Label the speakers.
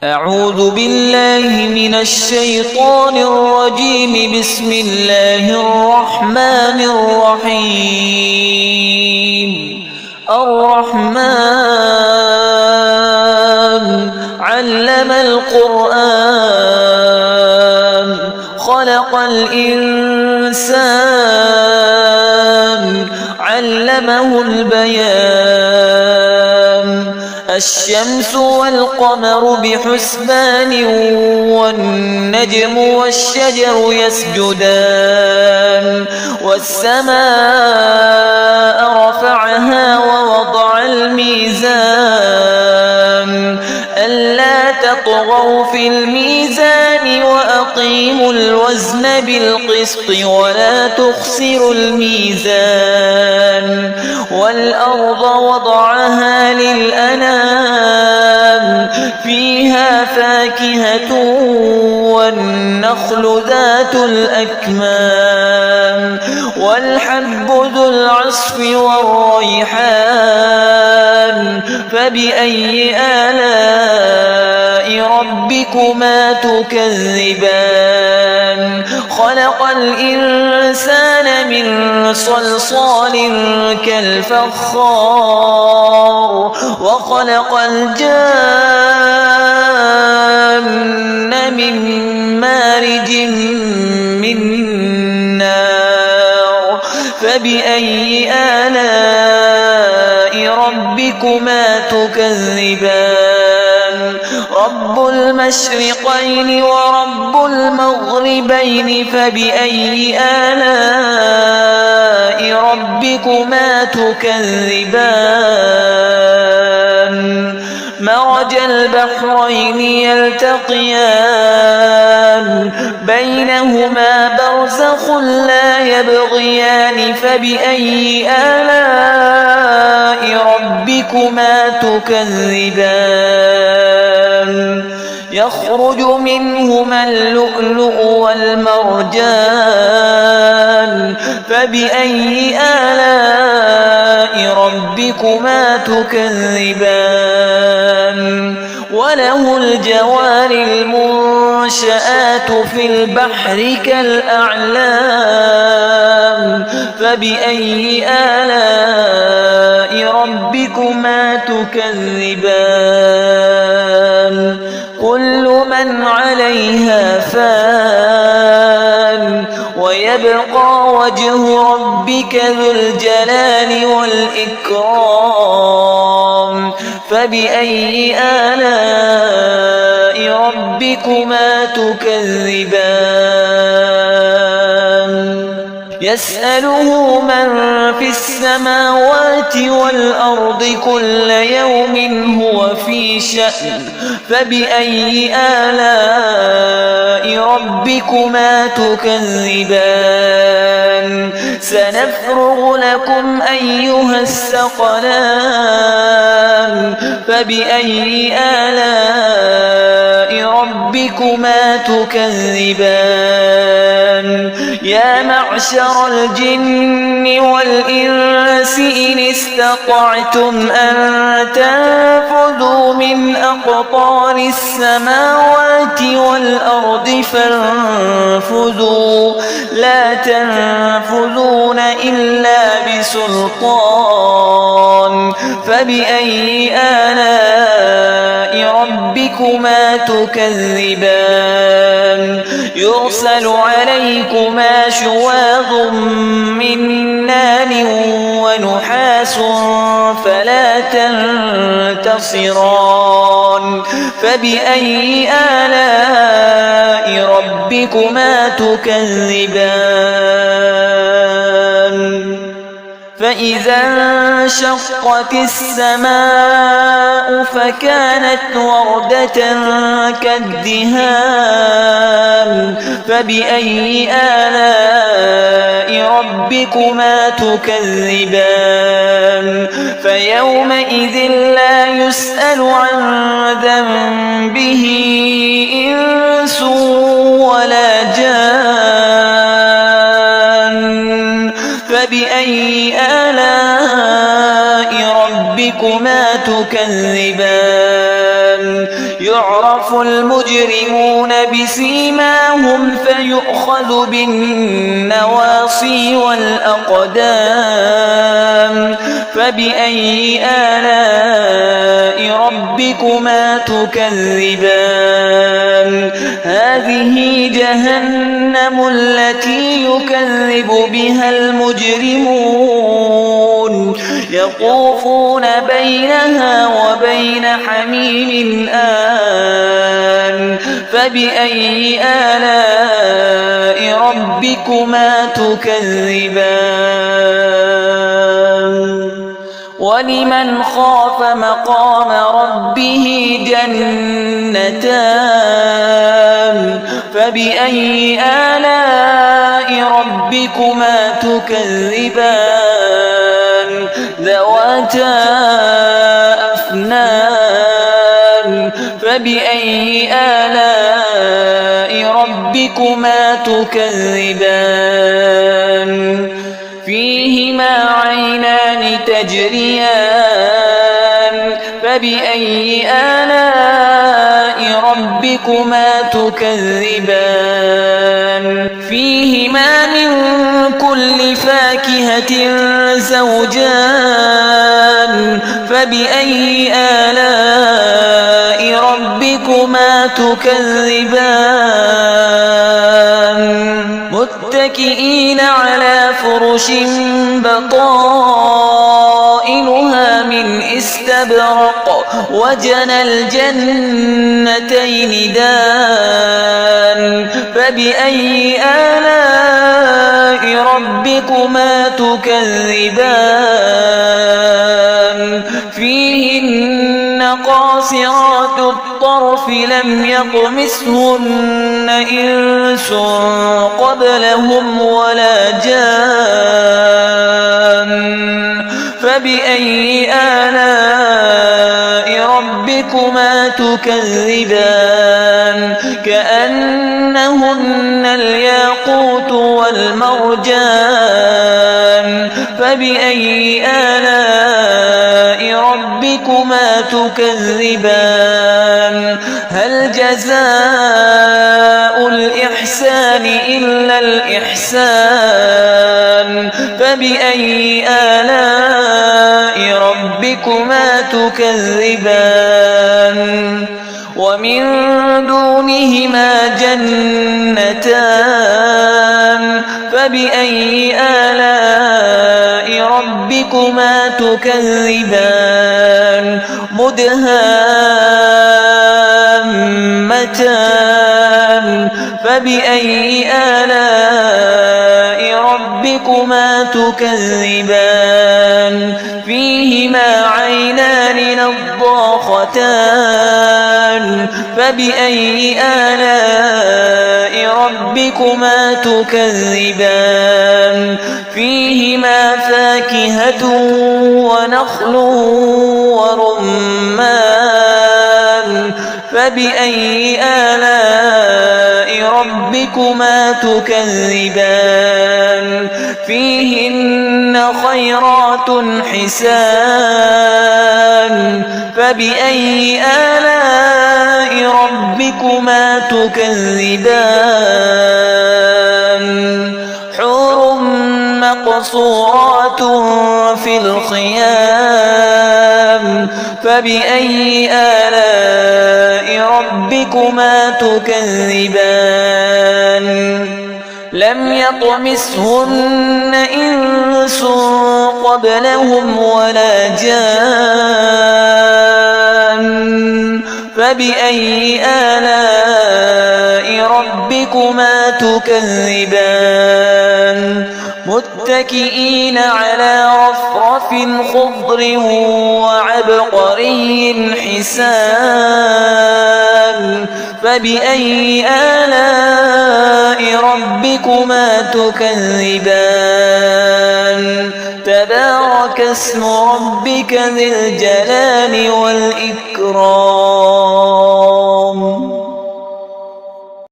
Speaker 1: أعوذ بالله من الشيطان الرجيم. بسم الله الرحمن الرحيم. الرحمن علم القرآن خلق الإنسان علمه البيان. الشمس والقمر بحسبان والنجم والشجر يسجدان. والسماء رفعها ووضع الميزان ألا تطغوا في الميزان وأقيموا الوزن بالقسط ولا تخسروا الميزان. والأرض وضعها للأنام فيها فاكهة والنخل ذات الأكمام والحب ذو العصف والريحان. فبأي آلاء ربكما تكذبان؟ خلق الإنسان من صلصال كالفخار وخلق الجان من مارج من نار. فبأي آلاء ربكما تكذبان؟ رب المشرقين ورب المغربين. فبأي آلاء ربكما تكذبان؟ مرج البحرين يلتقيان بينهما برزخ لا يبغيان. فبأي آلاء ربكما تكذبان؟ يخرج منهما اللؤلؤ والمرجان. فبأي آلاء ربكما تكذبان؟ وله الجوار المنشآت في البحر كالأعلام. فبأي آلاء ربكما تكذبان؟ كل من عليها فان ويبقى وجه ربك ذو الجلال والإكرام. فبأي آلاء ربكما تكذبان؟ يسأله من في السماوات والأرض كل يوم هو في شأن. فبأي آلاء ربكما تكذبان؟ سنفرغ لكم أيها الثقلان. فبأي آلاء ربكما تكذبان؟ يا معشر الجن والإنس إن استطعتم أن تنفذوا من أقطار السماوات والأرض فانفذوا لا تنفذون إلا بسلطان. فبأي آلاء ربكما تكذبان؟ يرسل عليكما شواظ من نار ونحاس فلا تنتصران. فبأي آلاء ربكما تكذبان؟ فإذا انشقت السماء فكانت وردة كالدهان. فبأي آلاء ربكما تكذبان؟ فيومئذ لا يسأل عن ذنبه إنس ولا جان. فبأي آلاء ربكما تكذبان؟ يعرف يعرف المجرمون بسيماهم فيؤخذ بالنواصي والأقدام فبأي آلاء ربكما تكذبان هذه جهنم التي يكذب بها المجرمون يطوفون بينها وبين حميم آن فبأي آلاء ربكما تكذبان ولمن خاف مقام ربه جنتان فبأي آلاء ربكما تكذبان ذواتا أفنان فبأي آلاء ربكما تكذبان فيهما عينان تجريان فبأي آلاء ربكما تكذبان فيهما من كل فاكهة زوجان فبأي آلاء ربكما تكذبان متكئين على فرش بطائنها من استبرق وجنى الجنتين دان فبأي آلاء ربكما تكذبان فيهن قاصرات الطرف لم يطمثهن إنس قبلهم ولا جان فبأي آلاء ربكما تكذبان كأنهن الياقوت والمرجان فبأي آلاء ربكما تكذبان هل جزاء الإحسان إلا الإحسان فبأي آلاء ربكما تكذبان ومن دونهما جنتان فبأي آلاء ربكما تكذبان مدهامتان فبأي آلاء ربكما تكذبان فيهما عينان نضاختان فبأي آلاء ربكما تكذبان فيهما فاكهة ونخل ورمان فبأي آلاء ربكما تكذبان فيهن خيرات حسان فبأي آلاء ربكما تكذبان حور مقصورات في الخيام فبأي آلاء ربكما تكذبان لم يطمثهن إنس قبلهم ولا جان فبأي آلاء ربكما تكذبان متكئين على رفرف خضر وعبقري حسان فبأي آلاء ربكما تكذبان تبارك اسم ربك ذي الجلال والإكرام